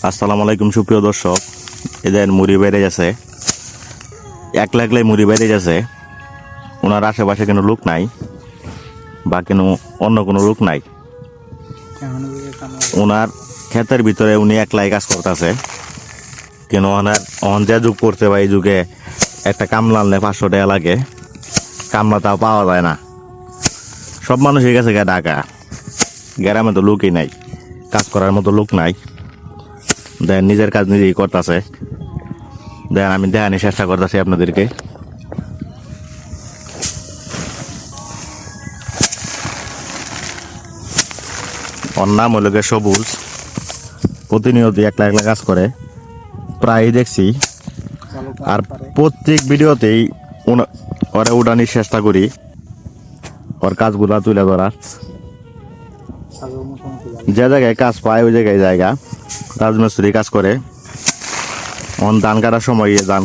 আসসালামু আলাইকুম সুপ্রিয় দর্শক, এদের মুড়ি বেড়ে গেছে, একলা একলাই মুড়ি বেড়ে গেছে। ওনার আশেপাশে কোনো লোক নাই বা কোনো অন্য কোনো লোক নাই। ওনার ক্ষেতের ভিতরে উনি একলাই কাজ করতেছে। কেন ওনার অন যে যুগ করতে বা এই যুগে একটা কামলা আনলে 500 টাকা লাগে, কামলা তাও পাওয়া যায় না। সব মানুষের কাছে ঢাকা, গ্রামে তো লোকই নাই, কাজ করার মতো লোক নাই। দেন নিজের কাজ নিজেই করতেছে। দেন আমি দেখানোর চেষ্টা করতেছি আপনাদেরকে। ওর নাম হলো গিয়ে সবুজ। প্রতিনিয়ত একলা একলা কাজ করে, প্রায়ই দেখছি। আর প্রত্যেক ভিডিওতেই ওরা উড়ানির চেষ্টা করি, ওর কাজগুলা তুলে ধরার। যে জায়গায় কাজ পায় ওই জায়গায় রাজমিস্ত্রি কাজ করে। ধান কাটার সময় ধান